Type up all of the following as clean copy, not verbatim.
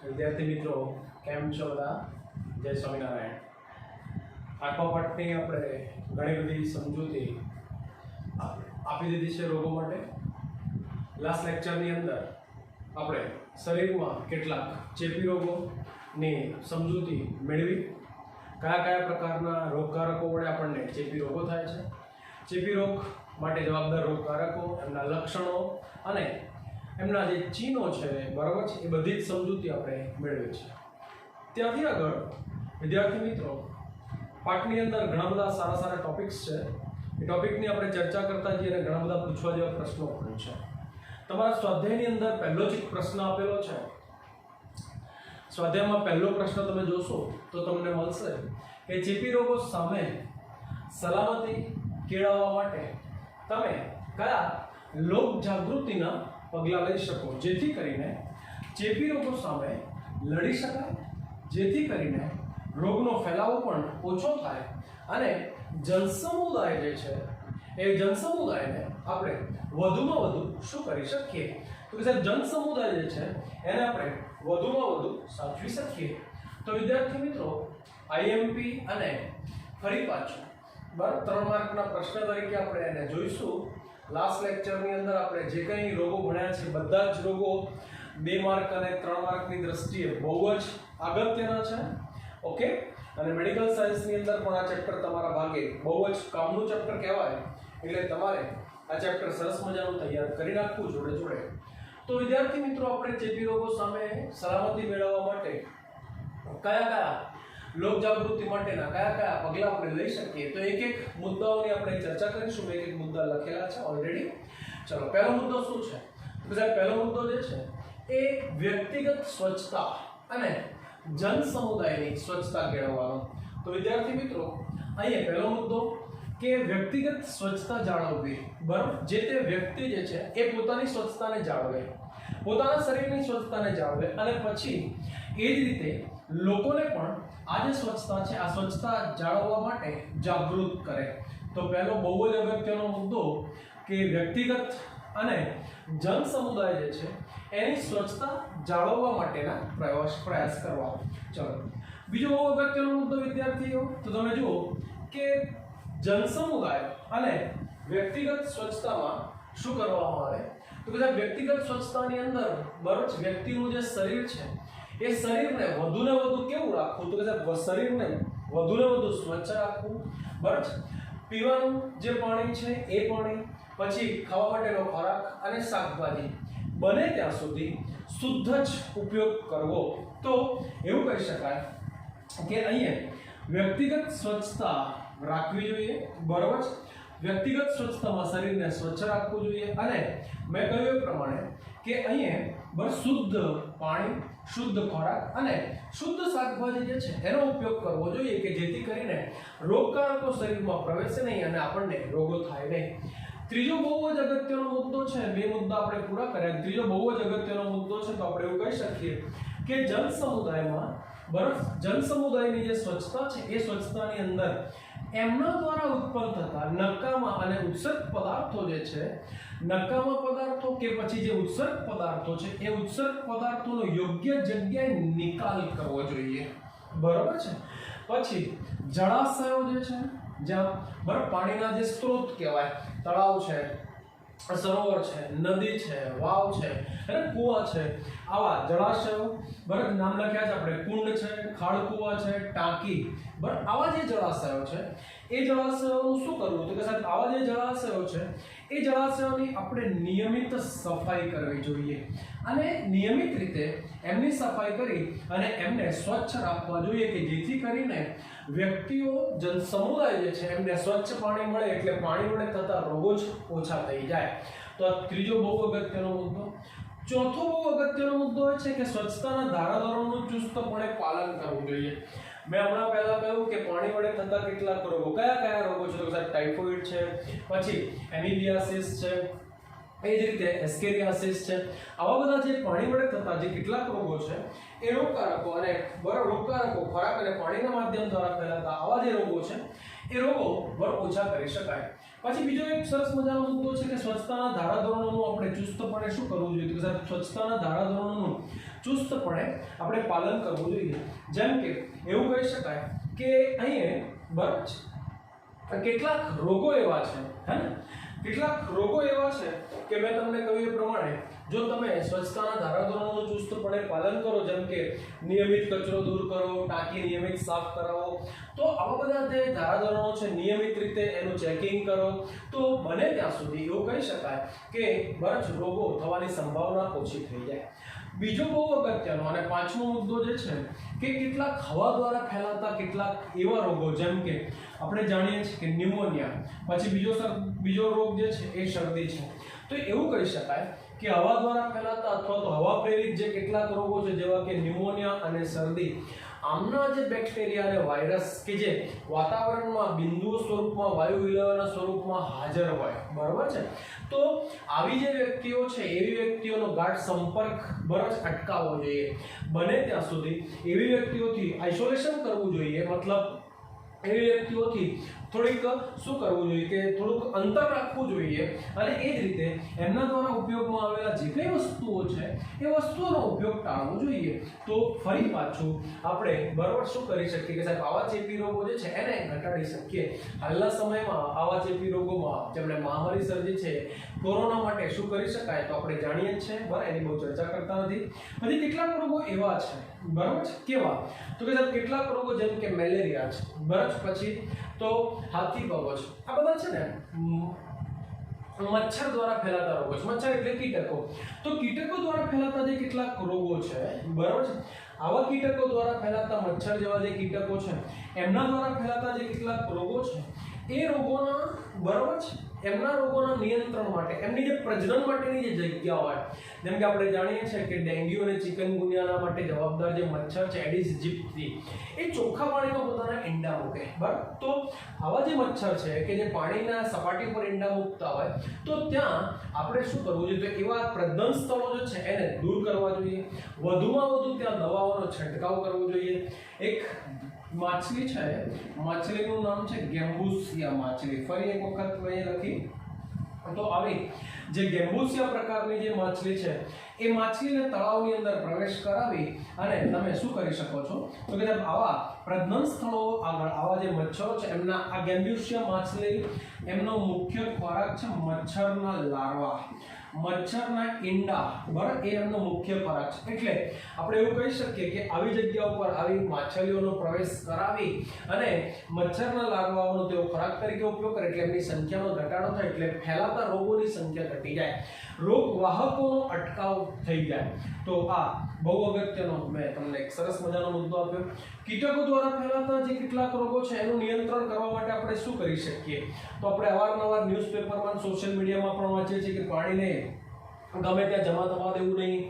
વિદ્યાર્થી મિત્રો કેમ છો બધા? જય સ્વામિનારાયણ. આખા પાઠની આપણે ઘણી બધી સમજૂતી આપી દીધી છે રોગો માટે. લાસ્ટ લેક્ચરની અંદર આપણે શરીરમાં કેટલાક ચેપી રોગોની સમજૂતી મેળવી. કયા કયા પ્રકારના રોગકારકો વડે આપણને ચેપી રોગો થાય છે, ચેપી રોગ માટે જવાબદાર રોગકારકો, એમના લક્ષણો અને એમના જે ચિહ્નો છે, બરાબર છે, એ બધી જ સમજૂતી આપણે મેળવી છે. ત્યાંથી આગળ વિદ્યાર્થી મિત્રો પાઠની અંદર ઘણા બધા સારા સારા ટોપિક્સ છે. એ ટોપિકની આપણે ચર્ચા કરતા જઈએ અને ઘણા બધા પૂછવા જેવા પ્રશ્નો પણ છે. તમારા સ્વાધ્યાયની અંદર પહેલો જ એક પ્રશ્ન આપેલો છે. સ્વાધ્યાયમાં પહેલો પ્રશ્ન તમે જોશો તો તમને મળશે કે ચેપી રોગો સામે સલામતી કેળવવા માટે તમે કયા લોક જાગૃતિના પગલાં લઈ શકો, જેથી કરીને ચેપી રોગો સામે લડી શકાય, જેથી કરીને રોગનો ફેલાવો પણ ઓછો થાય અને જનસમુદાય જે છે એ જનસમુદાયને આપણે વધુમાં વધુ શું કરી શકીએ, તો કે સાહેબ જનસમુદાય જે છે એને આપણે વધુમાં વધુ સાચવી શકીએ. તો વિદ્યાર્થી મિત્રો આઈએમપી અને ફરી પાછું બરાબર 3 માર્કના પ્રશ્ન તરીકે આપણે એને જોઈશું. લાસ્ટ લેક્ચરની અંદર આપણે જે કંઈ રોગો ભણ્યા છે બધા જ રોગો 2 માર્ક અને 3 માર્કની દ્રષ્ટિએ બહુ જ અગત્યના છે. ઓકે, અને મેડિકલ સાયન્સની અંદર પણ આ ચેપ્ટર તમારા ભાગે બહુ જ કામનું ચેપ્ટર કહેવાય, એટલે તમારે આ ચેપ્ટર સરસ મજાનું તૈયાર કરી નાખવું જોડે જોડે. તો વિદ્યાર્થી મિત્રો આપણે ચેપી રોગો સામે સલામતી મેળવવા માટે કયા કયા લોક જાગૃતિ માટેના કયા કયા પગલાં આપણે લઈ શકીએ, તો એક એક મુદ્દાઓની આપણે ચર્ચા કરીશું. એક એક મુદ્દા લખેલા છે ઓલરેડી. ચલો, પહેલો મુદ્દો શું છે? તો સાહેબ પહેલો મુદ્દો જે છે એ વ્યક્તિગત સ્વચ્છતા અને જન સમુદાયની સ્વચ્છતા કેળવવાનો. તો વિદ્યાર્થી મિત્રો અહીંયા પહેલો મુદ્દો કે વ્યક્તિગત સ્વચ્છતા જાળવવી. બરાબર, જે તે વ્યક્તિ જે છે એ પોતાની સ્વચ્છતાને જાળવે, પોતાના શરીરની સ્વચ્છતાને જાળવે અને પછી એ જ રીતે લોકોને પણ આ જે સ્વચ્છતા છે આ સ્વચ્છતા જાળવવા માટે જાગૃત કરે. તો પહેલો બહુ જ અગત્યનો મુદ્દો કે વ્યક્તિગત અને જન સમુદાય જે છે એની સ્વચ્છતા જાળવવા માટેના પ્રયાસ કરવા. ચલો, બીજો બહુ અગત્યનો મુદ્દો વિદ્યાર્થીઓ, તો તમે જુઓ કે જન સમુદાય અને વ્યક્તિગત સ્વચ્છતામાં શું કરવામાં આવે, તો કે વ્યક્તિગત સ્વચ્છતાની અંદર બરોબર વ્યક્તિનું જે શરીર છે એ શરીરને વધુને વધુ કેવું રાખવું, તો કે શરીરને વધુને વધુ સ્વચ્છ રાખવું. બરાબર, પીવાનું જે પાણી છે એ પાણી, પછી ખાવા માટેનો ખોરાક અને શાકભાજી બને ત્યાં સુધી શુદ્ધ જ ઉપયોગ કરવો. તો એવું કહી શકાય કે અહીંયા વ્યક્તિગત સ્વચ્છતા રાખવી જોઈએ. બરોબર, વ્યક્તિગત સ્વચ્છતામાં શરીરને સ્વચ્છ રાખવું જોઈએ અને મેં કહ્યું એ પ્રમાણે કે અહીંયા શુદ્ધ પાણી, શુદ્ધ ખોરાક અને શુદ્ધ શાકભાજી જે છે એનો ઉપયોગ કરવો જોઈએ કે જેથી કરીને રોગકારકો શરીરમાં પ્રવેશે નહીં અને આપણને રોગો થાય નહીં. ત્રીજો બહુ જ અગત્યનો મુદ્દો છે, 2 મુદ્દા આપણે પૂરા કર્યા. ત્રીજો બહુ જ અગત્યનો મુદ્દો છે, તો આપણે એવું કહી શકીએ કે જન સમુદાયમાં બરાબર જન સમુદાયની જે સ્વચ્છતા છે એ સ્વચ્છતાની અંદર એમના દ્વારા ઉત્પન્ન થતા નકામા અને ઉત્સર્ગ પદાર્થો જે છે, નકામા પદાર્થો કે પછી જે ઉત્સર્ગ પદાર્થો છે એ ઉત્સર્ગ પદાર્થોનો યોગ્ય જગ્યાએ નિકાલ કરવો જોઈએ. બરાબર છે. પછી જળાશયો જે છે, જ્યાં બરાબર પાણીના જે સ્ત્રોત કહેવાય, તળાવ છે, સરોવર છે, નદી છે, વાવ છે અને કુવા છે, આવા જળાશયો બરાબર નામ લખ્યા છે આપણે, કુંડ છે, ખાડ કુવા છે, ટાંકી, બરાબર આવા જે જળાશયો છે એ જળાશયોનું શું કરવું, તો કે સાહેબ આવા જે જળાશયો છે એ જળાશયોની આપણે નિયમિત સફાઈ કરવી જોઈએ અને નિયમિત રીતે એમની સફાઈ કરી અને એમને સ્વચ્છ રાખવા જોઈએ કે જેથી કરીને વ્યક્તિઓ જન સમુદાય જે છે એમને સ્વચ્છ પાણી મળે એટલે પાણી વડે થતા રોગો જ ઓછા થઈ જાય. તો આ ત્રીજો બહુ અગત્યનો મુદ્દો. ચોથો બહુ અગત્યનો મુદ્દો એ છે કે સ્વચ્છતાના ધારાધોરણોનું ચુસ્તપણે પાલન કરવું જોઈએ. મેં હમણાં પહેલા કહ્યું કે પાણી વડે થતા કેટલાક રોગો, કયા કયા રોગો છે, તો સાહેબ ટાઇફોઇડ છે, પછી એમિબિયાસિસ છે, એ જ રીતે એસ્કેરિયાસિસ છે. આવા બધા જે પાણી વડે થતા જે કેટલાક રોગો છે એ રોગકારકો અને બરાબર રોગકારકો ખોરાક અને પાણીના માધ્યમ દ્વારા ફેલાતા આવા જે રોગો છે એ રોગો બરાબર ઓછા કરી શકાય. પછી બીજો એક સરસ મજાનો મુદ્દો છે કે સ્વચ્છતાના ધારાધોરણોનું આપણે ચુસ્તપણે શું કરવું જોઈએ, તો સાહેબ સ્વચ્છતાના ધારાધોરણોનું ચુસ્તપણે આપણે પાલન કરવું જોઈએ। જેમ કે એવું કહી શકાય કે અહીંયા બરાબર છે કેટલાક રોગો એવા છે, હે ને, કેટલાક રોગો એવા છે કે મેં તમને કહ્યું એ પ્રમાણે જો તમે સ્વચ્છતાના ધારાધોરણોનું ચુસ્તપણે પાલન કરો, જેમ કે નિયમિત કચરો દૂર કરો, ટાંકી નિયમિત સાફ કરાવો, તો આવા બધા જે ધારાધોરણો છે નિયમિત રીતે એનું ચેકિંગ કરો, તો બને ત્યાં સુધી એવું કહી શકાય કે બરાબર રોગો થવાની સંભાવના ઓછી થઈ જાય। બીજો બહુ અગત્યનો અને પાંચમો મુદ્દો જે છે કે કેટલાક હવા દ્વારા ફેલાતા કેટલાક એવા રોગો, જેમ કે આપણે જાણીએ છીએ કે ન્યુમોનિયા, પછી બીજો રોગ જે છે એ શરદી છે, તો એવું કહી શકાય કે હવા દ્વારા ફેલાતા અથવા તો હવા પ્રેરિત જે કેટલાક રોગો છે જેવા કે ન્યુમોનિયા અને શરદી, આમના જે બેક્ટેરિયા અને વાયરસ કે જે વાતાવરણમાં બિંદુ સ્વરૂપમાં વાયુ વિલયના સ્વરૂપમાં હાજર હોય, બરાબર છે, તો આવી જે વ્યક્તિઓ છે એવી વ્યક્તિઓનો ગાઢ સંપર્ક બરાબર અટકાવવો જોઈએ। બને ત્યાં સુધી એવી વ્યક્તિઓથી આઇસોલેશન કરવું જોઈએ, મતલબ એવી વ્યક્તિઓથી થોડીક શું કરવું જોઈએ કે થોડુંક અંતર રાખવું જોઈએ, અને એ જ રીતે એમના દ્વારા ઉપયોગમાં આવેલા જે કંઈ વસ્તુઓ છે એ વસ્તુઓનો ઉપયોગ ટાળવો જોઈએ। તો ફરી પાછું આપણે બરાબર શું કરી શકીએ કે સાહેબ આવા ચેપી રોગો જે છે એને ઘટાડી શકીએ। હાલના સમયમાં આવા ચેપી રોગોમાં જેમણે મહામારી સર્જી છે કોરોના માટે શું કરી શકાય તો આપણે જાણીએ જ છે, બરાબર, એની બહુ ચર્ચા કરતા નથી। પછી કેટલાક રોગો એવા છે, બરાબર છે, કેવા તો કે સાહેબ કેટલાક રોગો જેમ કે મેલેરિયા છે, બરાબર, પછી તો હાથી કવચ, આ બધા છે ને મચ્છર દ્વારા ફેલાતા રોગો છે। મચ્છર એટલે કીટકો, તો કીટકો દ્વારા ફેલાતા જે કેટલાક રોગો છે, બરાબર છે, આવા કીટકો દ્વારા ફેલાતા મચ્છર જેવા જે કીટકો છે એમના દ્વારા ફેલાતા જે કેટલાક રોગો છે એ રોગોના બરાબર છે એમના રોગોના નિયંત્રણ માટે એમની જે પ્રજનન માટેની જે જગ્યા હોય, જેમ કે આપણે જાણીએ છીએ કે ડેન્ગ્યુ અને ચિકનગુનિયાના માટે જવાબદાર જે મચ્છર છે એડિસ એજિપ્ટી, એ ચોખ્ખા પાણીમાં પોતાના ઈંડા મૂકે, બરાબર, તો આવા જે મચ્છર છે કે જે પાણીના સપાટી પર ઈંડા મૂકતા હોય તો ત્યાં આપણે શું કરવું જોઈએ તો એવા પ્રજનન સ્થળો જે છે એને દૂર કરવા જોઈએ। વધુમાં વધુ ત્યાં દવાઓનો છંટકાવ કરવો જોઈએ। એક માછલી છે, માછલીનું નામ છે ગેમ્બુસિયા માછલી, ફરી એક વખત મેં લખી તો આવી જે ગેમ્બુસિયા પ્રકારની જે માછલી છે એ માછલીને તળાવની અંદર પ્રવેશ કરાવી અને તમે શું કરી શકો છો તો કે આવા પ્રજનન સ્થળો આગળ આવા જે મચ્છરો છે એમના આ ગેમ્બુસિયા માછલી એમનો મુખ્ય ખોરાક છે મચ્છરના લાર્વા, મચ્છરના ઈંડા, બરાબર, એ એમનો મુખ્ય ખોરાક છે। એટલે આપણે એવું કહી શકીએ કે આવી જગ્યા ઉપર આવી માછલીઓનો પ્રવેશ કરાવી અને મચ્છરના લાર્વાઓનો તેઓ ખોરાક તરીકે ઉપયોગ કરે એટલે એમની સંખ્યામાં ઘટાડો થાય, એટલે ફેલાતા રોગોની સંખ્યા ઘટી જાય, રોગ વાહકોનો અટકાવ થઈ જાય। તો આ બહુ અગત્યનો મેં તમને એક સરસ મજાનો મુદ્દો આપ્યો। કીટકો દ્વારા ફેલાતા જે કેટલાક રોગો છે એનું નિયંત્રણ કરવા માટે આપણે શું કરી શકીએ તો આપણે અવારનવાર ન્યૂઝપેપરમાં સોશિયલ મીડિયામાં પણ વાંચીએ છીએ કે પાણીને ગમે ત્યાં જમા થવા દેવું નહીં,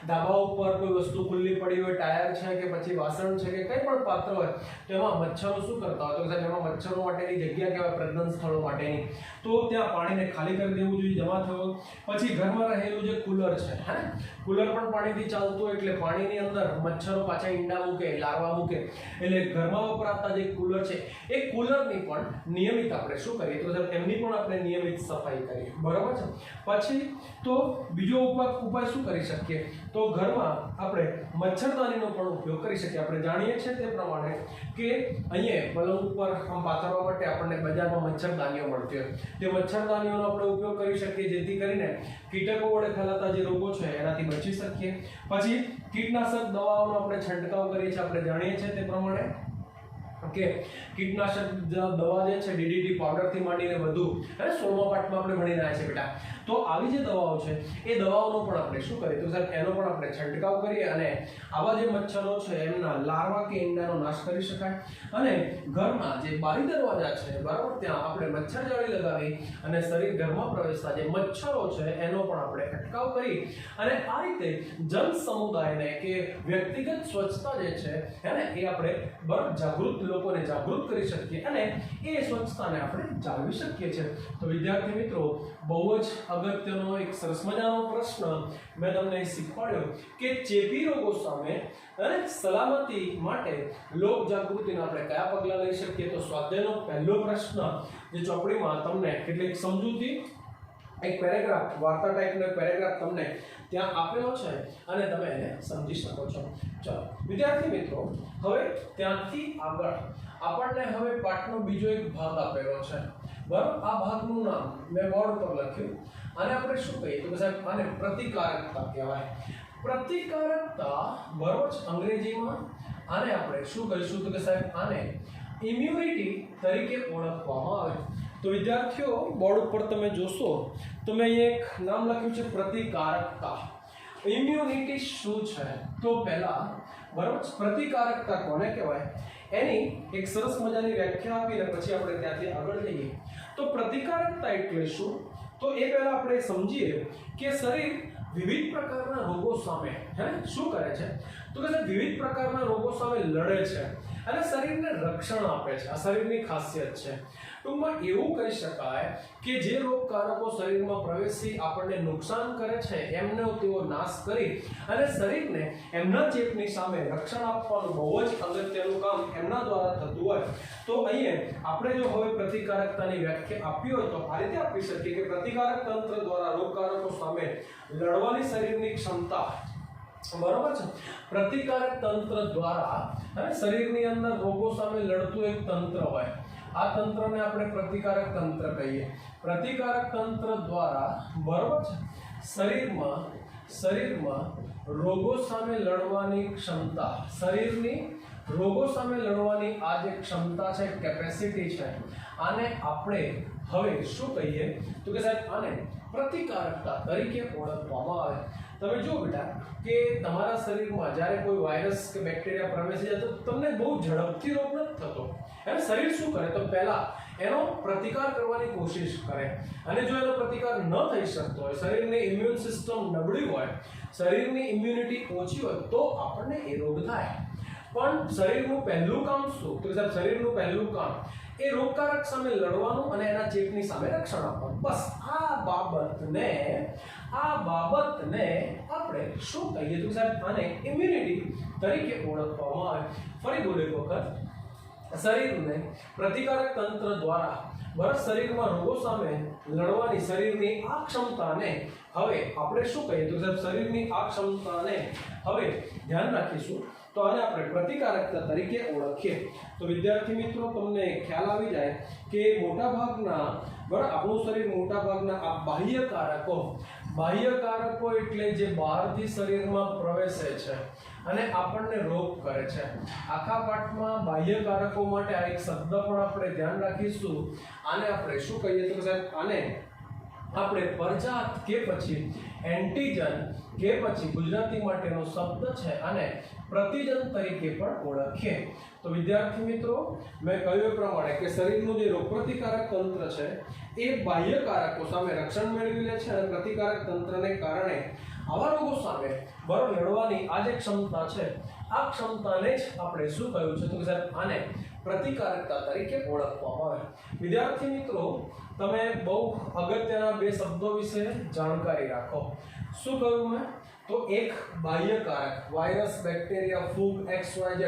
ધાબા ઉપર કોઈ વસ્તુ ખુલ્લી પડી હોય, ટાયર છે કે પછી વાસણ છે કે કંઈ પણ પાત્ર હોય તો એમાં મચ્છરો શું કરતા હોય તો સાહેબ એમાં મચ્છરો માટેની જગ્યા કહેવાય પ્રજનન સ્થળો માટેની, તો ત્યાં પાણીને ખાલી કરી દેવું જોઈએ જમા થયો। પછી ઘરમાં રહેલું જે કુલર છે, હે, કુલર પણ પાણીથી ચાલતું હોય એટલે પાણીની અંદર મચ્છરો પાછા ઈંડા મૂકે, લાર્વા મૂકે, એટલે ઘરમાં વપરાતા જે કુલર છે એ કુલરની પણ નિયમિત આપણે શું કરીએ તો સાહેબ એમની પણ આપણે નિયમિત સફાઈ કરીએ, બરાબર છે। પછી તો બીજો ઉપાય શું કરી શકીએ તો ઘરમાં આપણે મચ્છરદાનીનો પણ ઉપયોગ કરી શકીએ। આપણે જાણીએ છીએ તે પ્રમાણે કે અહીંયા પલંગ ઉપર આમ પાથરવા માટે આપણને બજારમાં મચ્છરદાનીઓ મળતી હોય, તે મચ્છરદાનીઓનો આપણે ઉપયોગ કરી શકીએ જેથી કરીને કીટકો વડે ફેલાતા જે રોગો છે એનાથી બચી શકીએ। પછી કીટનાશક દવાઓનો આપણે છંટકાવ કરીએ છીએ, આપણે જાણીએ છીએ તે પ્રમાણે કે કીટનાશક દવા જે છે ડીડીટી પાવડરથી માંડીને વધુ અને 16મા પાઠમાં આપણે ભણી રહ્યા છીએ બેટા, તો આવી જે દવાઓ છે એ દવાઓનો પણ આપણે શું કરીએ તો સાહેબ એનો પણ આપણે છંટકાવ કરીએ અને આવા જે મચ્છરો છે એમના લાર્વા કે ઈંડાનો નાશ કરી શકાય। અને ઘરમાં જે બારી દરવાજા છે, બરાબર, ત્યાં આપણે મચ્છર જાળી લગાવી અને શરીર ઘરમાં પ્રવેશતા જે મચ્છરો છે એનો પણ આપણે અટકાવ કરી અને આ રીતે જન સમુદાયને કે વ્યક્તિગત સ્વચ્છતા જે છે એને એ આપણે બરાબર જાગૃત લોકોને જાગૃત કરી શકીએ અને એ સ્વચ્છતાને આપણે જાળવી શકીએ છીએ। તો વિદ્યાર્થી મિત્રો બહુ જ અગત્યનો એક સરસ મજાનો પ્રશ્ન મેં તમને શીખવાડ્યો કે ચેપી રોગો સામે અને સલામતી માટે લોક જાગૃતિના આપણે કયા પગલાં લઈ શકીએ તો સ્વાધ્યાયનો પહેલો પ્રશ્ન જે ચોપડીમાં તમને કેટલીક સમજૂતી એક પેરેગ્રાફ વાર્તા ટાઈપનો એક પેરેગ્રાફ તમને ત્યાં આપેલો છે અને તમે એને સમજી શકો છો. ચલો વિદ્યાર્થી મિત્રો, હવે ત્યાંથી આગળ આપણને હવે પાઠનો બીજો એક ભાગ આપેલો છે. બરાબર, આ ભાગનું નામ મેં બોર્ડ પર લખ્યું. આને આપણે શું કહીએ તો સાહેબ આને પ્રતિકારકતા કહેવાય. પ્રતિકારકતા બરોબર અંગ્રેજીમાં આને આપણે શું કહીશું તો કે સાહેબ આને ઇમ્યુનિટી તરીકે ઓળખવામાં આવે. તો વિદ્યાર્થીઓ, બોર્ડ ઉપર તમે જોશો તો મેં અહીં એક નામ લખ્યું છે પ્રતિકારકતા. ઇમ્યુનિટી શું છે તો પહેલા બરોબર પ્રતિકારકતા કોને કહેવાય એની એક સરસ મજાની વ્યાખ્યા આપીને પછી આપણે ત્યાંથી આગળ જઈએ. તો પ્રતિકારકતા એટલે શું તો એ પહેલા આપણે સમજીએ કે શરીર વિવિધ પ્રકારના રોગો સામે શું કરે છે તો કે વિવિધ પ્રકારના રોગો સામે લડે છે અને શરીરને રક્ષણ આપે છે. આ શરીરની ખાસિયત છે. ટૂંકમાં એવું કહી શકાય કે જે રોગકારકો શરીરમાં પ્રવેશી આપણને નુકસાન કરે છે એમનો તેઓ નાશ કરી અને શરીરને એમના ચેપની સામે રક્ષણ આપવાનું બહુ જ અગત્યનું કામ એમના દ્વારા થતું હોય. તો અહીંયા આપણે જો હવે પ્રતિકારકતાની વ્યાખ્યા આપી હોય તો આ રીતે આપી શકીએ કે પ્રતિકારક તંત્ર દ્વારા રોગકારકો સામે લડવાની શરીરની ક્ષમતા. બરોબર છે. પ્રતિકારક તંત્ર દ્વારા શરીરની અંદર રોગો સામે લડતું એક તંત્ર હોય. આ તંત્રને આપણે પ્રતિકારક તંત્ર કહીએ. પ્રતિકારક તંત્ર દ્વારા બરોબર છે શરીરમાં રોગો સામે લડવાની ક્ષમતા, શરીરની રોગો સામે લડવાની આ જે ક્ષમતા છે, કેપેસિટી છે, આને આપણે હવે શું કહીએ તો કે સાહેબ આને પ્રતિકારકતા તરીકે ઓળખવામાં આવે. તમે જો બેટા કે તમારા શરીરમાં જ્યારે કોઈ વાયરસ કે બેક્ટેરિયા પ્રવેશી જાય તો તમને બહુ ઝડપથી રોગ નથી થતો. એટલે શરીર શું કરે તો પહેલા એનો પ્રતિકાર કરવાની કોશિશ કરે અને જો એનો પ્રતિકાર ન થઈ શકતો હોય, શરીરની ઇમ્યુન સિસ્ટમ નબળી હોય, શરીરની ઇમ્યુનિટી ઓછી હોય તો આપણને એ રોગ થાય. પણ શરીરનું પહેલું કામ શું તો સાહેબ શરીરનું પહેલું કામ એ રોગકારક સામે લડવાનું અને એના ચેપની સામે રક્ષણ આપવાનું. બસ આ બાબતને આપણે શું કહીએ તો સાહેબ આને ઇમ્યુનિટી તરીકે ઓળખવામાં આવે. ફરી બોલો એક વખત, શરીરને પ્રતિકારક તંત્ર દ્વારા શરીરમાં રોગો સામે લડવાની શરીરની આ ક્ષમતાને હવે આપણે શું કહીએ તો સાહેબ શરીરની આ ક્ષમતાને હવે ધ્યાન રાખીશું તો આને આપણે પ્રતિકારકતા તરીકે ઓળખીએ. તો વિદ્યાર્થી મિત્રો, તમને ખ્યાલ આવી જાય કે મોટા ભાગના આપણું શરીર મોટા ભાગના આ બાહ્યકારકો એટલે જે બહારથી શરીરમાં પ્રવેશે છે અને આપણને રોગ કરે છે. આખા પાઠમાં બાહ્યકારકો માટે આ એક શબ્દ પણ આપણે ધ્યાન રાખીશું. આને આપણે શું કહીએ તો સાહેબ આને આપણે પરજાત કે પછી એન્ટીજન કે પછી ગુજરાતી માટેનો શબ્દ છે અને પ્રતિજન તરીકે પણ ઓળખીએ. તો વિદ્યાર્થી મિત્રો, મેં કહ્યું એ પ્રમાણે કે શરીરનું જે રોગપ્રતિકારક તંત્ર છે એ બાહ્યકારકો સામે રક્ષણ મેળવી લે છે અને પ્રતિકારક તંત્રને કારણે આવા રોગો સામે લડવાની આ જે ક્ષમતા છે આ ક્ષમતાને જ આપણે શું કહ્યું છે તો સાહેબ આને પ્રતિકારકતા તરીકે ઓળખવામાં આવે. વિદ્યાર્થી મિત્રો, તમે બહુ અગત્યના બે શબ્દો વિશે જાણકારી રાખો. શું કહ્યું મેં તો એક બાહ્યકારક, વાયરસ, બેક્ટેરિયા, ફૂગ, XYZ,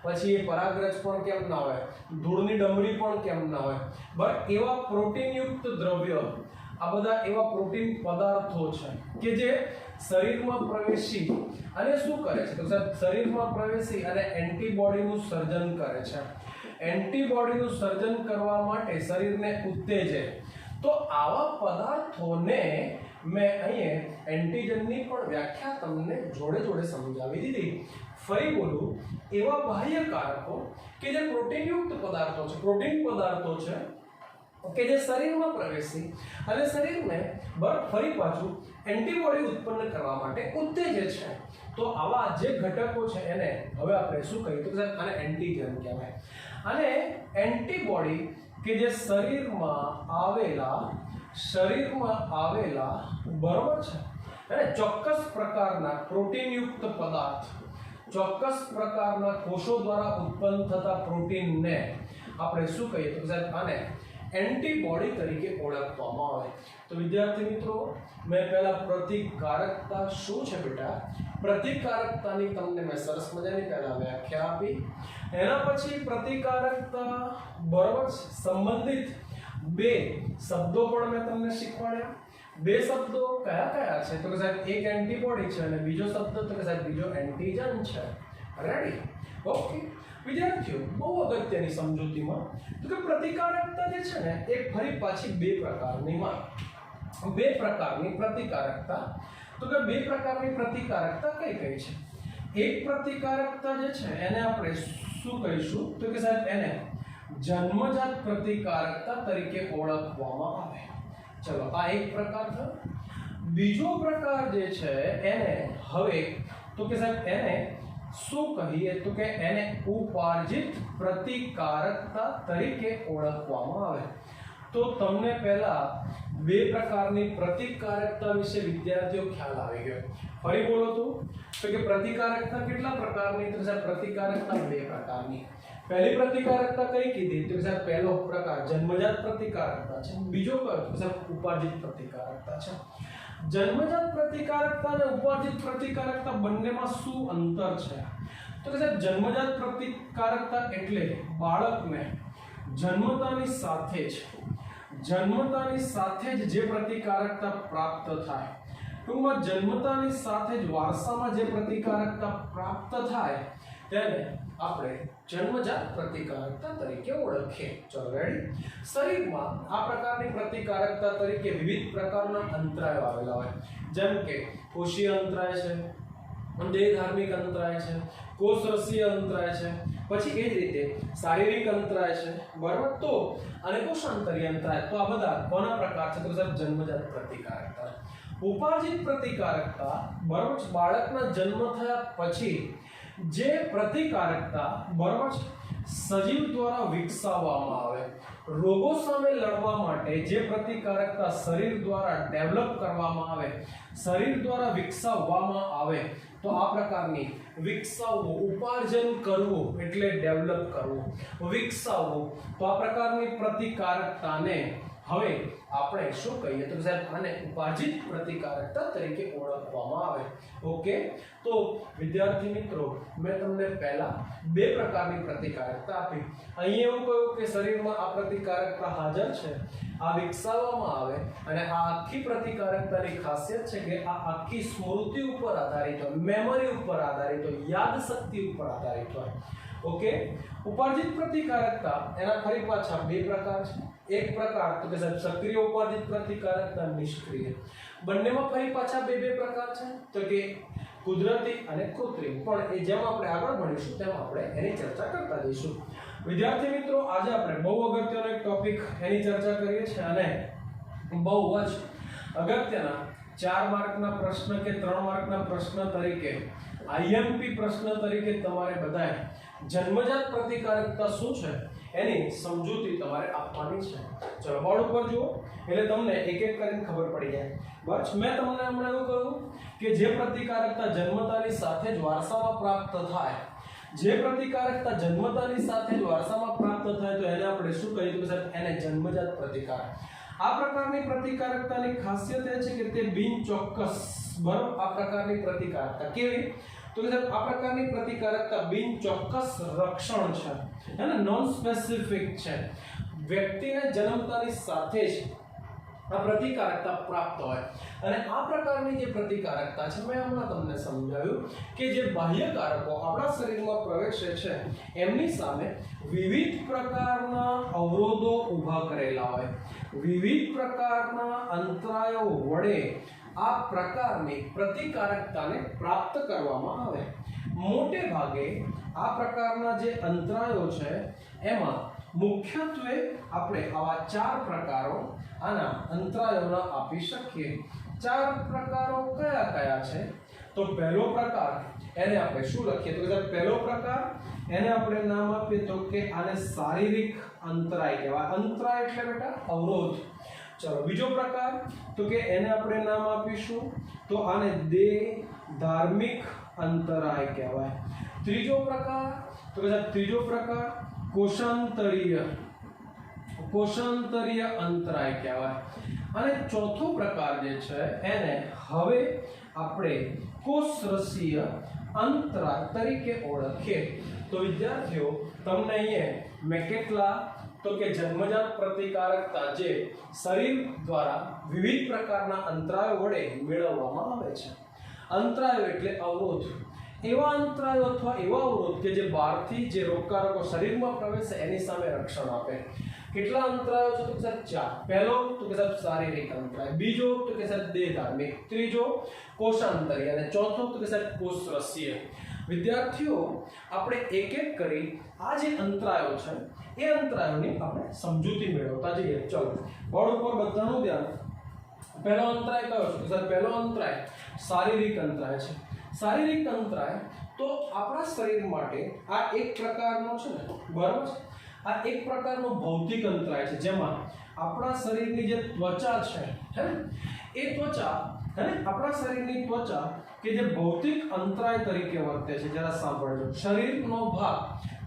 પછી એ પરાગરજ પણ કેમ ના હોય, ધૂળની ડમરી પણ કેમ ના હોય, બટ એવા પ્રોટીનયુક્ત દ્રવ્ય, આ બધા એવા પ્રોટીન પદાર્થો છે કે જે શરીરમાં પ્રવેશી અને શું કરે છે તો શરીરમાં પ્રવેશી અને એન્ટીબોડીનું સર્જન કરે છે. એન્ટીબોડીનું સર્જન કરવા માટે શરીરને ઉત્તેજે. તો આવા પદાર્થોને મેં અહીંયા એન્ટીજનની પણ વ્યાખ્યા તમને જોડે સમજાવી દીધી. ફરી બોલું, એવા બાહ્યકારકો કે જે પ્રોટીનયુક્ત પદાર્થો છે, પ્રોટીન પદાર્થો છે કે જે શરીરમાં પ્રવેશી અને શરીરને ફરી પાછું એન્ટીબોડી ઉત્પન્ન કરવા માટે ઉત્તેજે છે. તો આવા જે ઘટકો છે એને હવે આપણે શું કહીએ તો આને એન્ટીજન કહેવાય. અને એન્ટીબોડી કે જે શરીરમાં આવેલા બરોબર છે અને ચોક્કસ પ્રકારના પ્રોટીનયુક્ત પદાર્થ, ચોક્કસ પ્રકારના કોષો દ્વારા ઉત્પન્ન થતા પ્રોટીનને આપણે શું કહીએ તો આને એન્ટીબોડી તરીકે ઓળખવામાં આવે. તો વિદ્યાર્થી મિત્રો, મેં પહેલા પ્રતિકારકતા શું છે બેટા, પ્રતિકારકતાની તમને મેં સરસ મજાની પહેલા વ્યાખ્યા આપી. એના પછી પ્રતિકારકતા બરોબર સંબંધિત બે શબ્દો પણ મેં તમને શીખવાડ્યા. બે શબ્દો કયા કયા છે? તો કે સાહેબ એક એન્ટીબોડી છે અને બીજો શબ્દ તો કે સાહેબ બીજો એન્ટીજન છે. રેડી? ઓકે વિદ્યાર્થીઓ, બહુ અગત્યની સમજૂતીમાં તો કે પ્રતિકારકતા જે છે ને એ ફરી પાછી બે પ્રકારની પ્રતિકારકતા. તો કે બે પ્રકારની પ્રતિકારકતા કઈ કઈ છે? એક પ્રતિકારકતા જે છે એને આપણે શું કહીશું? તો કે સાહેબ એને જન્મજાત પ્રતિકારકતા તરીકે ઓળખવામાં આવે. ચલો, આ એક પ્રકાર થયો. બીજો પ્રકાર જે છે એને હવે તો કે સાહેબ એને શું કહીએ? તો કે એને ઉપાર્જિત પ્રતિકારકતા તરીકે ઓળખવામાં આવે. તો તમને પહેલા બે પ્રકારની પ્રતિકારકતા વિશે વિદ્યાર્થીઓ ખ્યાલ આવી ગયો. ફરી બોલો તો કે પ્રતિકારકતા કેટલા પ્રકારની? તો સાહેબ પ્રતિકારકતા બે પ્રકારની. પહેલી પ્રતિકારકતા કઈ કીધી? તો સાહેબ પહેલો પ્રકાર જન્મજાત પ્રતિકારકતા છે. બીજો કયો? તો સાહેબ ઉપાર્જિત પ્રતિકારકતા છે. જન્મજાત પ્રતિકારકતા અને ઉપાર્જિત પ્રતિકારકતા બંનેમાં શું અંતર છે? તો કે સાહેબ જન્મજાત પ્રતિકારકતા એટલે બાળકને જન્મતાની સાથે જ જે પ્રતિકારકતા પ્રાપ્ત થાય, ટૂંકમાં જન્મતાની સાથે જ વારસામાં જે પ્રતિકારકતા પ્રાપ્ત થાય તેને આપણે જન્મજાત પ્રતિકારકતા તરીકે ઓળખીએ. ચલો રેડી? શરીરમાં આ પ્રકારની પ્રતિકારકતા તરીકે વિવિધ પ્રકારના અંતરાયો આવેલા હોય, જેમ કે કોષીય અંતરાય છે, દેહધાર્મિક અંતરાય છે, કોષરસીય અંતરાય છે, પછી એ જ રીતે શારીરિક અંતરાય છે, બરાબર? તો અને કોષાંતરીય અંતરાય. તો આ બધા કોના પ્રકાર છે? તો સાહેબ જન્મજાત પ્રતિકારકતા. ઉપાર્જિત પ્રતિકારકતા, બરાબર, બાળકના જન્મ થયા પછી જે પ્રતિકારકતા, બરાબર, સજીવ દ્વારા વિકસાવવામાં આવે, રોગો સામે લડવા માટે જે પ્રતિકારકતા શરીર દ્વારા ડેવલપ કરવામાં આવે, શરીર દ્વારા વિકસાવવામાં આવે, તો આ પ્રકારની વિકસાવવું, ઉપાર્જન કરવું એટલે ડેવલપ કરવું, વિકસાવવું, તો આ પ્રકારની પ્રતિકારકતાને હવે આપણે શું કહીએ? તો સાહેબ આને ઉપાર્જિત પ્રતિકારકતા તરીકે ઓળખવામાં આવે. ઓકે, તો વિદ્યાર્થી મિત્રો, મેં તમને પહેલા બે પ્રકારની પ્રતિકારકતા આપી. અહીં એવું કહ્યું કે શરીરમાં આ પ્રતિકારકતા હાજર છે, આ વિકસાવવામાં આવે, અને આ આખી પ્રતિકારકતાની ખાસિયત છે કે આ આખી સ્મૃતિ ઉપર આધારિત હોય, મેમરી ઉપર આધારિત હોય, યાદ શક્તિ ઉપર આધારિત હોય. ઓકે, ઉપાર્જિત પ્રતિકારકતા એના ફરી પાછા બે પ્રકાર છે. એક પ્રકાર તો કે સાહેબ સક્રિય ઉપાર્જિત પ્રતિકારકતા, નિષ્ક્રિય. બંનેમાં ફરી પાછા બે પ્રકાર છે, તો કે કુદરતી અને કૃત્રિમ. પણ એ જેમ આપણે આગળ ભણીશું તેમ આપણે એની ચર્ચા કરતા જઈશું. વિદ્યાર્થી મિત્રો, આજે આપણે બહુ અગત્યનો એક ટોપિક એની ચર્ચા કરીએ છીએ અને બહુ જ અગત્યના 4 માર્કના પ્રશ્ન કે 3 માર્કના પ્રશ્ન તરીકે, આઈએમપી પ્રશ્ન તરીકે તમારે બધાએ જન્મજાત પ્રતિકારકતા શું છે એની સમજૂતી તમારે આપવાની છે. ચલો બોર્ડ ઉપર જુઓ એટલે તમને એક એક કરીને ખબર પડી જાય. બસ મેં તમને હમણાં એવું કહ્યું કે જે પ્રતિકારકતા જન્મતાની સાથે જ વારસામાં પ્રાપ્ત થાય, જે પ્રતિકારકતા જન્મતાની સાથે જ વારસામાં પ્રાપ્ત થાય તો એને આપણે શું કહીએ? તો સાહેબ એને જન્મજાત પ્રતિકાર. આ પ્રકારની પ્રતિકારકતાની ખાસિયત એ છે કે તે બિનચોક્કસ, બરાબર, આ પ્રકારની પ્રતિકારકતા કેવી? તો કે સાહેબ આ પ્રકારની પ્રતિકારકતા બિનચોક્કસ રક્ષણ છે, હે ને, નોન સ્પેસિફિક છે. વ્યક્તિને જન્મતાની સાથે જ આ પ્રતિકારકતા પ્રાપ્ત હોય, અને આ પ્રકારની જે પ્રતિકારકતા છે મેં હમણાં તમને સમજાવ્યું કે જે બાહ્યકારકો આપણા શરીરમાં પ્રવેશે છે એમની સામે વિવિધ પ્રકારના અવરોધો ઊભા કરેલા હોય, વિવિધ પ્રકારના અંતરાયો વડે આ પ્રકારની પ્રતિકારકતાને પ્રાપ્ત કરવામાં આવે. મોટે ભાગે આ પ્રકારના જે અંતરાયો છે એમાં મુખ્યત્વે આપણે આવા 4 પ્રકારો આના અંતરાયોના આપી શકીએ. 4 પ્રકારો કયા કયા છે? તો પહેલો પ્રકાર એને આપણે શું લખીએ? તો કે પહેલો પ્રકાર એને આપણે નામ આપીએ તો કે આને શારીરિક અંતરાય કહેવાય. અંતરાય એટલે બેટા અવરોધ. ચલો બીજો પ્રકાર તો કે એને આપણે નામ આપીશું તો આને ધાર્મિક અંતરાય કહેવાય. ત્રીજો પ્રકાર તો કે ત્રીજો પ્રકાર કોષાંતરીય અંતરાય કહેવાય. અને ચોથો પ્રકાર જે છે એને હવે આપણે કોષરસીય અંતરાય તરીકે ઓળખીએ. તો વિદ્યાર્થીઓ, તમને અહીંયા મેં કેટલા તો કે જન્મજાત પ્રતિકારકતા જે શરીર દ્વારા વિવિધ પ્રકારના અંતરાયો વડે મેળવવામાં આવે છે. અંતરાયો એટલે અવરોધ. એવા અંતરાયો અથવા એવા અવરોધ કે જે બહારથી જે રોગકારકો શરીરમાં પ્રવેશે એની સામે રક્ષણ આપે. કેટલા અંતરાયો છે? તો કે સાહેબ 4. પહેલો તો કે સાહેબ શારીરિક અંતરાય, બીજો તો કે સાહેબ દેહધાર્મિક, ત્રીજો કોષાંતરીય અને ચોથો તો કે સાહેબ કોષરસીય. વિદ્યાર્થીઓ, આપણે એક એક કરી આ જે અંતરાયો છે એ અંતરાયોની આપણે સમજૂતી મેળવતા જઈએ. ચલો, બોર્ડ ઉપર બધાનું ધ્યાન. પહેલો અંતરાય કયો છે? સર, પહેલો અંતરાય શારીરિક અંતરાય છે. શારીરિક અંતરાય તો આપણા શરીર માટે આ એક પ્રકારનો છે ને, બરાબર છે? આ એક પ્રકારનો ભૌતિક અંતરાય છે જેમાં આપણા શરીરની જે ત્વચા છે, હે ને, એ ત્વચા, હે ને, આપણા શરીરની ત્વચા કે જે ભૌતિક અંતરાય તરીકે વર્તે છે. જરા સાંભળજો. શરીરનો ભાગ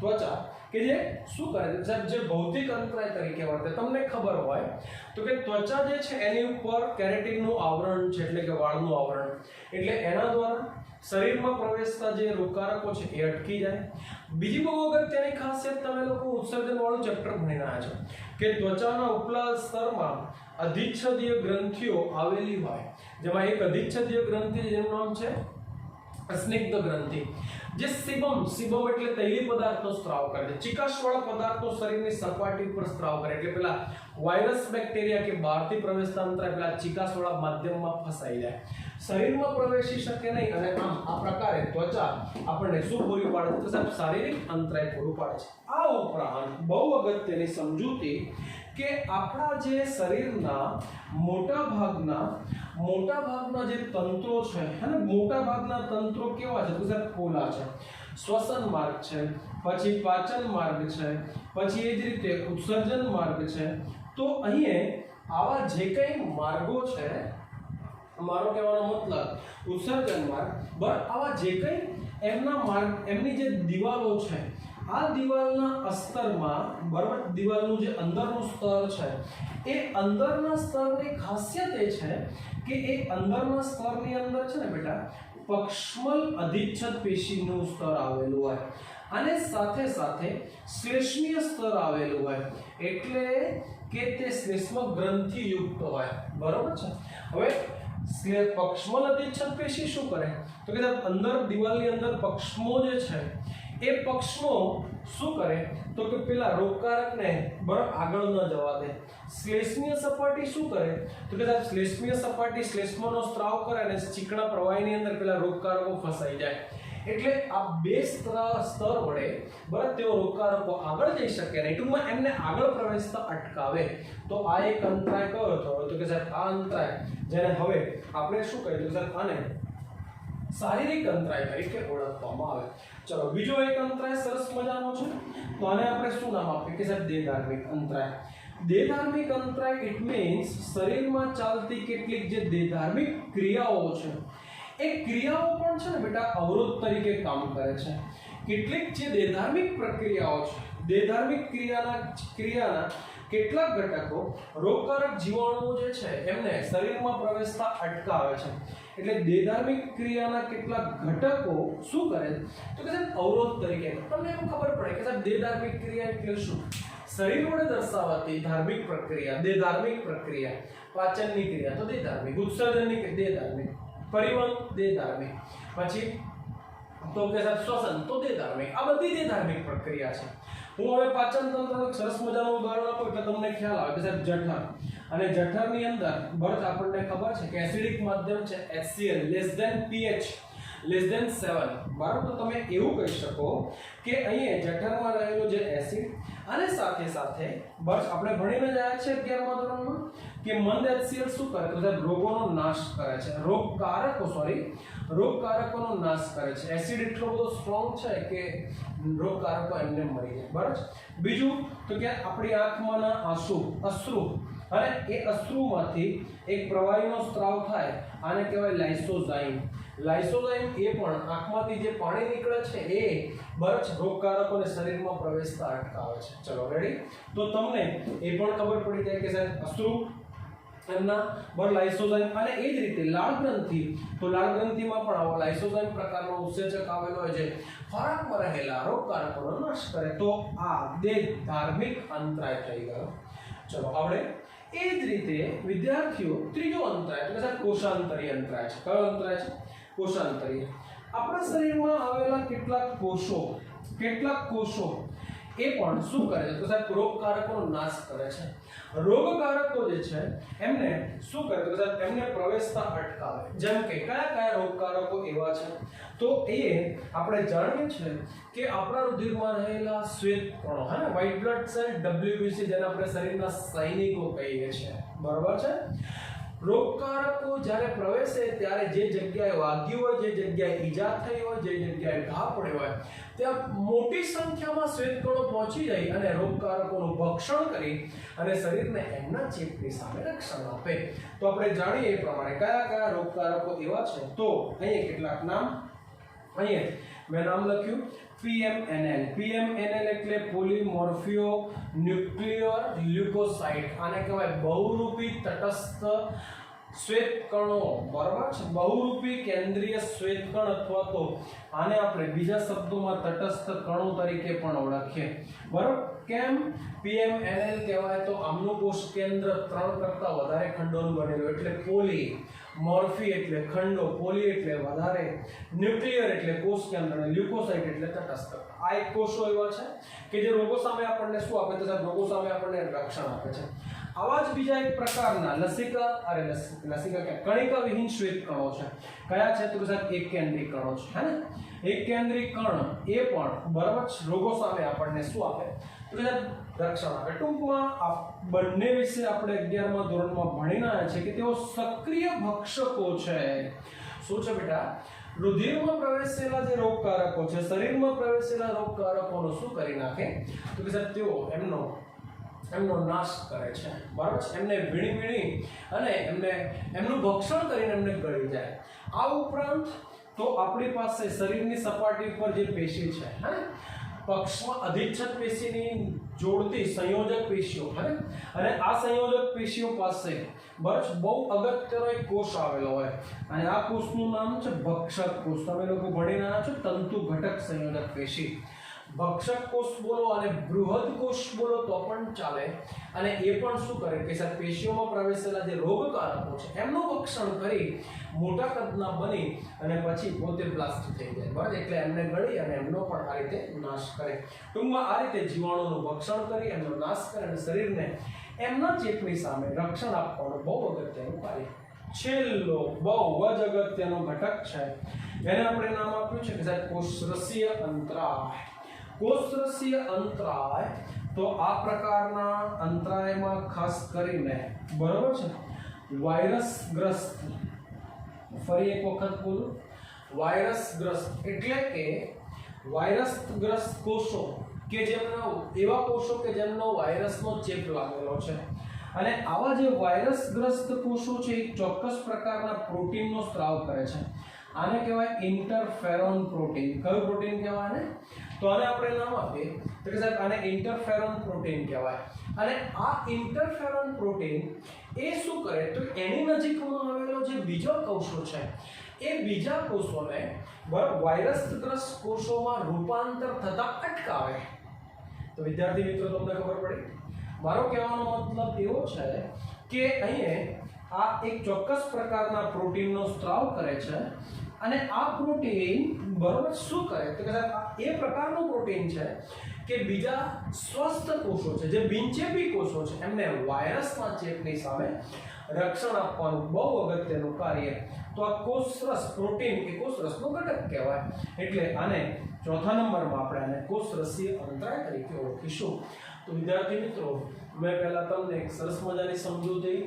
ત્વચા કે જે શું કરે છે સાહેબ, જે ભૌતિક અંતરાય તરીકે વર્તે. તમને ખબર હોય તો કે ત્વચા જે છે એની ઉપર કેરેટિનનું આવરણ છે, એટલે કે વાળનું આવરણ. એટલે એના દ્વારા શરીરમાં પ્રવેશતા જે રોગકારકો છે એ અટકી જાય. બીજી બહુ અગત્યની ખાસિયત તમે લોકો ઉત્સર્જન વાળું ચેપ્ટર ભણી રહ્યા છો કે ત્વચાના ઉપલા સ્તરમાં અધિચ્છદીય ગ્રંથિઓ આવેલી હોય, જેમાં એક અધિચ્છદીય ગ્રંથિ જેનું નામ છે સ્નિગ્ધ ગ્રંથિ, જે સિબમ એટલે તૈલી પદાર્થનો સ્ત્રાવ કરે છે. ચિકાસવાળા પદાર્થો શરીરની સપાટી ઉપર સ્ત્રાવ કરે, એટલે પેલા વાયરસ બેક્ટેરિયા કે બહારથી પ્રવેશતા અંતરાય પેલા ચિકાસવાળા માધ્યમમાં ફસાઈ જાય, શરીરમાં પ્રવેશી શકે નહીં. અને આમ આ પ્રકારે ત્વચા આપણને શું પૂરી પાડે છે? તો સાહેબ શારીરિક અંતરાય પૂરું પાડે છે. આ ઉપરાંત બહુ અગત્યની સમજૂતી કે આપણા જે શરીરના મોટા ભાગના જે તંત્રો છે, હે ને, મોટા ભાગના તંત્રો કેવા છે? તો સાહેબ પોલા છે. શ્વસન માર્ગ છે, પછી પાચન માર્ગ છે, પછી એ જ રીતે ઉત્સર્જન માર્ગ છે. તો અહીં આવા જે કંઈ માર્ગો છે, મારો કહેવાનો મતલબ ઉત્સર્જન માર્ગ, બરાબર, આવા જે કંઈ એમના માર્ગ, એમની જે દિવાલો છે, આ દિવાલના અસ્તરમાં, બરાબર, દિવાલનું જે અંદરનું સ્તર છે એ અંદરના સ્તરની ખાસિયત એ છે કે એ અંદરના સ્તરની અંદર છે ને બેટા પક્ષમલ અધિચ્છદ પેશીનું સ્તર આવેલું હોય અને સાથે સાથે શ્લેષ્મીય સ્તર આવેલું હોય, એટલે કે તે શ્લેષ્મ ગ્રંથિ યુક્ત હોય, બરાબર છે. હવે પક્ષમલ અધિચ્છદ પેશી શું કરે? તો કે અંદર દિવાલની અંદર પક્ષમો જે છે એ પક્ષમો શું કરે? તો કે પેલા રોગકારકને બરાબર આગળ ન જવા દે. શ્લેષ્મીય સપાટી શું કરે? તો કે શ્લેષ્મીય સપાટી શ્લેષ્મનો સ્ત્રાવ કરે અને ચીકણા પ્રવાહીની અંદર પેલા રોગકારકો ફસાઈ જાય. એટલે આ બે સ્તર વડે બરાબર તેઓ રોગકારકો આગળ જઈ શકે નહીં, ટૂંકમાં એમને આગળ પ્રવેશતા અટકાવે. તો આ એક અંતરાય કયો હતો? તો કે સાહેબ આ અંતરાય જેને હવે આપણે શું કહીએ? તો સાહેબ આને શારીરિક અંતરાય તરીકે ઓળખવામાં આવે. ચલો, બીજો એક અંતરાય સરસ મજાનો છે, તો આને આપણે શું નામ આપીએ? કે સાહેબ દેહધાર્મિક અંતરાય. દેહધાર્મિક અંતરાય ઇટ મીન્સ શરીરમાં ચાલતી કેટલીક જે દેહધાર્મિક ક્રિયાઓ છે એ ક્રિયાઓ પણ છે ને બેટા અવરોધ તરીકે કામ કરે છે. કેટલીક જે દેહધાર્મિક પ્રક્રિયાઓ છે, દેહધાર્મિક ક્રિયાના કેટલાક ઘટકો રોગકારક જીવાણુઓ જે છે એમને શરીરમાં પ્રવેશતા અટકાવે છે. એટલે દેહધાર્મિક ક્રિયાના કેટલાક ઘટકો શું કરે? તો કે સાહેબ અવરોધ તરીકે. તમને એવું ખબર પડે કે સાહેબ દેહધાર્મિક ક્રિયા એટલે શું? શરીર વડે દર્શાવાતી ધાર્મિક પ્રક્રિયા, દેહધાર્મિક પ્રક્રિયા. પાચનની ક્રિયા તો દેહધાર્મિક, ઉત્સર્જનની ક્રિયા દેહધાર્મિક, પરિવહન દેહધાર્મિક, પછી તો કે સાહેબ શ્વસન તો દેહધાર્મિક. આ બધી દેહધાર્મિક પ્રક્રિયા છે. હું હવે પાચન તંત્રનું સરસ મજાનું ઉદાહરણ આપું એટલે તમને ખ્યાલ આવે કે સાહેબ જઠર, અને જઠરની અંદર બર્થ આપણને ખબર છે કે એસિડિક માધ્યમ છે HCl pH <7, બરાબર. તો તમે એવું કહી શકો કે અહીં જઠરમાં રહેલો જે એસિડ અને સાથે સાથે બસ આપણે ભણીને જ આવ્યા છે 11મા ધોરણમાં કે મંદ HCl શું કરે? તો સાહેબ રોગોનો નાશ કરે છે, રોગકારકોનો નાશ કરે છે. એસિડ એટલો બધો સ્ટ્રોંગ છે કે રોગકારકો એમને મરી જાય, બરાબર. બીજું તો કે આપણી આંખમાંના અશ્રુ, અને એ અશ્રુમાંથી એક પ્રવાહીનો સ્ત્રાવ થાય, આને કહેવાય લાઇસોઝાઇમ. લાઇસોઝાઇમ એ પણ આંખમાંથી જે પાણી નીકળે છે એ બરછ રોગકારકોને શરીરમાં પ્રવેશતા અટકાવે છે. ચલો રેડી? તો તમને એ પણ ખબર પડી જાય કે સાહેબ અશ્રુ એમના બર લાઇસોઝાઇમ અને એ જ રીતે લાળ ગ્રંથિ, તો લાળ ગ્રંથિમાં પણ આવો લાઇસોઝાઇમ પ્રકારનો ઉત્સેચક આવેલો હોય છે ખોરાકમાં રહેલા રોગકારકોનો નાશ કરે. તો આ બે ધાર્મિક અંતરાય થઈ ગયો. ચલો આપણે એ જ રીતે વિદ્યાર્થીઓ ત્રીજો અંતરાય એટલે કે કોષાંતરીય અંતરાય છે. કયો અંતરાય છે? કોષાંતરીય. આપણા શરીરમાં આવેલા કેટલાક કોષો એ પણ શું કરે છે? તો સાહેબ રોગકારકોનો નાશ કરે છે. રોગકારકો જે છે એમને શું કરે? તો સાહેબ એમને પ્રવેશતા અટકાવે. જેમ કે કયા રોગકારકો એવા છે? તો એ આપણે જાણીએ છીએ કે આપણા રુધિરમાં રહેલા શ્વેત કણો, હે, વ્હાઇટ બ્લડ સેલ, WBC, જેને આપણે શરીરના સૈનિકો કહીએ છીએ, બરાબર છે. રોગકારકો જ્યારે પ્રવેશે ત્યારે જે જગ્યાએ વાગ્યું હોય, જે જગ્યાએ ઈજા થઈ હોય, જે જગ્યાએ ઘા પડ્યો હોય, ત્યાં મોટી સંખ્યામાં શ્વેતકણો પહોંચી જાય અને રોગકારકોનું ભક્ષણ કરી અને શરીરને એમના ચેપની સામે રક્ષણ આપે. તો આપણે જાણીએ એ પ્રમાણે કયા રોગકારકો એવા છે. તો અહીંયા કેટલાક નામ, અહીંયા મેં નામ લખ્યું PMNL. PMNL એટલે પોલીમોર્ફિયો ન્યુક્લિયર લ્યુકોસાઇટ. આને કહેવાય બહુરૂપી તટસ્થ શ્વેતકણો, બરાબર છે. બહુરૂપી કેન્દ્રીય શ્વેતકણ અથવા તો આને આપણે બીજા શબ્દોમાં તટસ્થ કણો તરીકે પણ ઓળખીએ, બરાબર. કેમ PMNL કહેવાય? તો આમનું કોષ કેન્દ્ર 3 કરતા વધારે ખંડોનું બનેલું એટલે પોલી. મોર્ફી એટલે ખંડો, પોલી એટલે વધારે, ન્યુક્લિયર એટલે કોષ કેન્દ્ર અને લ્યુકોસાઇટ એટલે તટસ્થ. આ એક કોષો એવા છે કે જે રોગો સામે આપણને શું આપે? તો સાહેબ રોગો સામે આપણને રક્ષણ આપે છે. આવા જ બીજા એક પ્રકારના કણિકા વિહીન શ્વેતકણો છે. કયા છે? તો સાહેબ એકકેન્દ્રી કણો છે, હે ને. એકકેન્દ્રી કણ એ પણ બરાબર રોગો સામે આપણને શું આપે? તો સાહેબ રક્ષણ આપે. ટૂંકમાં આ બંને વિશે આપણે 11મા ધોરણમાં ભણીને આવ્યા છે કે તેઓ સક્રિય ભક્ષકો છે. શું છે બેટા? રુધિરમાં પ્રવેશેલા જે રોગકારકો છે, શરીરમાં પ્રવેશેલા રોગકારકોનો શું કરી નાખે? તો કે સાહેબ તેઓ એમનો નાશ કરે છે, બરાબર છે. એમને વીણી અને એમનું ભક્ષણ કરીને એમને ગળી જાય. આ ઉપરાંત તો આપણી પાસે શરીરની સપાટી પર જે પેશી છે, હે, પક્ષમાં અધિચ્છદ પેશીની જોડતી સંયોજક પેશીઓ, હે, અને આ સંયોજક પેશીઓ પાસે બહુ અગત્યનો એક કોષ આવેલો હોય અને આ કોષનું નામ છે ભક્ષક કોષ. તમે લોકો ભણીને આવ્યા છો તંતુ ઘટક સંયોજક પેશી. ભક્ષક કોષ બોલો અને બૃહદ કોષ બોલો તો પણ ચાલે. અને એ પણ શું કરે કે સાહેબ પેશીઓમાં પ્રવેશેલા જે રોગકારકો છે એમનું ભક્ષણ કરી મોટા કદના બની અને પછી પોતે બ્લાસ્ટ થઈ જાય, બરાબર. એટલે એમને ગળી અને એમનો પણ આ રીતે નાશ કરે. ટૂંકમાં આ રીતે જીવાણુનું ભક્ષણ કરી એમનો નાશ કરે અને શરીરને એમના ચેપની સામે રક્ષણ આપવાનું બહુ અગત્યનું કાર્ય. છેલ્લો બહુ જ અગત્યનો ઘટક છે એને આપણે નામ આપ્યું છે કે સાહેબ કોષરસીય અંતરાય. કોષરસીય અંતરાય, તો આ પ્રકારના અંતરાયમાં ખાસ કરીને બરાબર છે વાયરસગ્રસ્ત, ફરી એક વખત બોલું, વાયરસગ્રસ્ત એટલે કે વાયરસગ્રસ્ત કોષો કે એવા કોષો કે જેમનો વાયરસનો ચેપ લાગેલો છે. અને આવા જે વાયરસગ્રસ્ત કોષો છે એક ચોક્કસ પ્રકારના પ્રોટીનનો સ્ત્રાવ કરે છે. આને કહેવાય ઇન્ટરફેરોન પ્રોટીન. કયું પ્રોટીન કહેવાય ને? તો આને આપણે નામ આપીએ તો કે સાહેબ આને ઇન્ટરફેરોન પ્રોટીન કહેવાય. અને આ ઇન્ટરફેરોન પ્રોટીન એ શું કરે? તો એની નજીકમાં આવેલો જે બીજો કોષો છે એ બીજા કોષોને વાયરસગ્રસ્ત કોષોમાં રૂપાંતર થતા અટકાવે. તો વિદ્યાર્થી મિત્રો તમને ખબર પડી? મારો કહેવાનો મતલબ એવો છે કે અહીંયા આ એક ચોક્કસ પ્રકારના પ્રોટીનનો સ્ત્રાવ કરે છે અને આ પ્રોટીન બરોબર શું કરે? તો કે સાહેબ એ પ્રકારનું પ્રોટીન છે કે બીજા સ્વસ્થ કોષો છે જે બિનચેપી કોષો છે એમને વાયરસના ચેપની સામે રક્ષણ આપવાનું બહુ અગત્યનું કાર્ય. તો આ કોષરસ પ્રોટીન એ કોષરસનો ઘટક કહેવાય. એટલે આને ચોથા નંબરમાં આપણે આને કોષરસીય અંતરાય તરીકે ઓળખીશું. તો વિદ્યાર્થી મિત્રો મેં પહેલા તમને એક સરસ મજાની સમજૂતી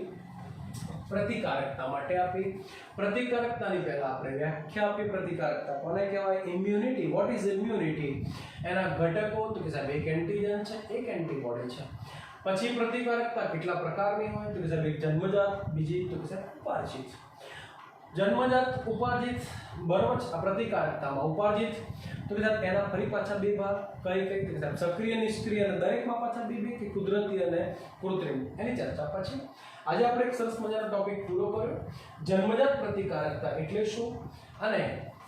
પ્રતિકારકતા માટે આપી. પ્રતિકારકતાની પહેલા આપણે વ્યાખ્યા આપી. પ્રતિકારકતા કોને કહેવાય? ઇમ્યુનિટી. What is immunity? એના ઘટકો તો કે સાહેબ એક એન્ટીજન છે, એક એન્ટીબોડી છે. પછી પ્રતિકારકતા કેટલા પ્રકારની હોય? તો કે સાહેબ એક જન્મજાત, બીજી તો કે સાહેબ ઉપાર્જિત. જન્મજાત, ઉપાર્જિત, બરાબર છે. આ પ્રતિકારકતામાં ઉપાર્જિત તો કે સાહેબ એના ફરી પાછા બે ભાગ કઈ તો સાહેબ સક્રિય, નિષ્ક્રિય અને દરેકમાં પાછા બે કે કુદરતી અને કૃત્રિમ, એની ચર્ચા પછી. આજે આપણે એક સરસ મજાનો ટોપિક પૂરો કર્યો. જન્મજાત પ્રતિકારકતા એટલે શું અને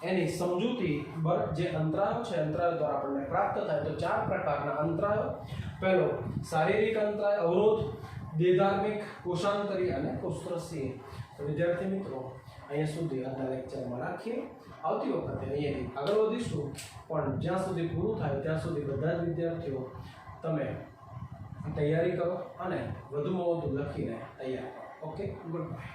એની સમજૂતી જે અંતરાયો છે, અંતરાયો દ્વારા આપણને પ્રાપ્ત થાય. તો 4 પ્રકારના અંતરાયો. પહેલો શારીરિક અંતરાય, અવરોધ, દેહધાર્મિક, કોષાંતરી અને કોષરસીય. તો વિદ્યાર્થી મિત્રો અહીંયા સુધી આજના લેક્ચરમાં રાખીએ. આવતી વખતે અહીંયાથી આગળ વધીશું, પણ જ્યાં સુધી પૂરું થાય ત્યાં સુધી બધા જ વિદ્યાર્થીઓ તમે તૈયારી કરો અને વધુમાં વધુ લખીને તૈયાર કરો. Okay, good bye.